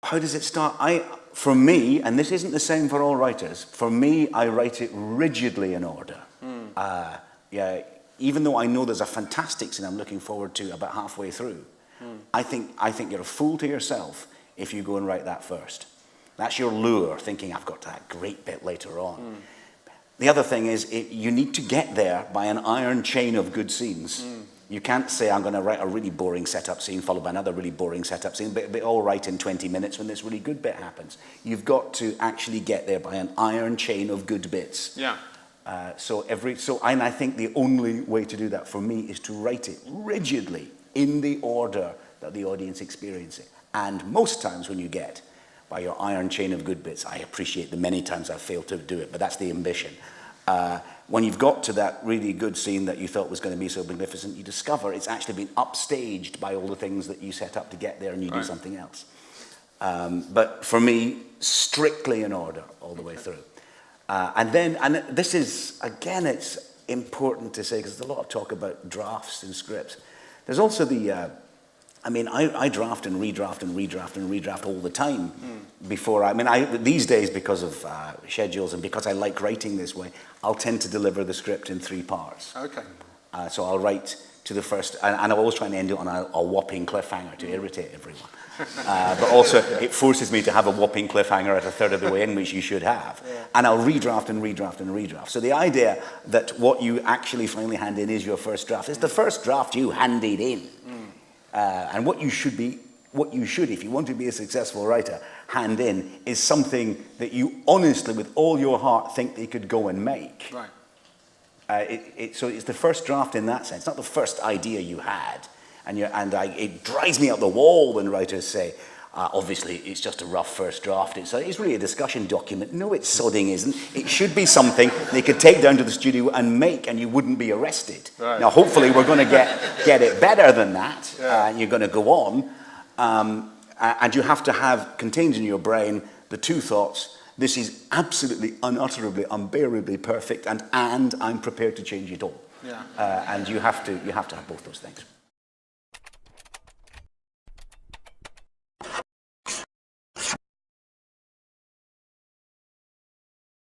How does it start? For me, and this isn't the same for all writers, for me, I write it rigidly in order. Yeah, even though I know there's a fantastic scene I'm looking forward to about halfway through, I think you're a fool to yourself if you go and write that first. That's your lure, thinking I've got that great bit later on. The other thing is, you need to get there by an iron chain of good scenes. You can't say, I'm going to write a really boring setup scene followed by another really boring setup scene, but it'll be all right in 20 minutes when this really good bit happens. You've got to actually get there by an iron chain of good bits. Yeah. And I think the only way to do that for me is to write it rigidly in the order that the audience experiences it. And most times when you get by your iron chain of good bits, I appreciate the many times I've failed to do it, but that's the ambition. When you've got to that really good scene that you thought was going to be so magnificent, you discover it's actually been upstaged by all the things that you set up to get there, and you do something else. But for me, strictly in order all the way through. And this is, again, it's important to say, because there's a lot of talk about drafts and scripts. There's also I draft and redraft and redraft and redraft all the time before these days, because of schedules and because I like writing this way, I'll tend to deliver the script in 3 parts. Okay. So I'll write to the first, and I'm always trying to end it on a whopping cliffhanger to irritate everyone. But also, it forces me to have a whopping cliffhanger at a third of the way in, which you should have. Yeah. And I'll redraft and redraft and redraft. So the idea that what you actually finally hand in is your first draft is the first draft you handed in. And what you should, if you want to be a successful writer, hand in is something that you honestly, with all your heart, think that you could go and make. Right. So it's the first draft in that sense, not the first idea you had. It drives me up the wall when writers say, obviously, it's just a rough first draft. It's really a discussion document. No, it's sodding isn't. It should be something they could take down to the studio and make, and you wouldn't be arrested. Right. Now, hopefully, we're going to get it better than that, and you're going to go on. And you have to have contained in your brain the 2 thoughts: this is absolutely, unutterably, unbearably perfect, and I'm prepared to change it all. Yeah. And you have to have both those things.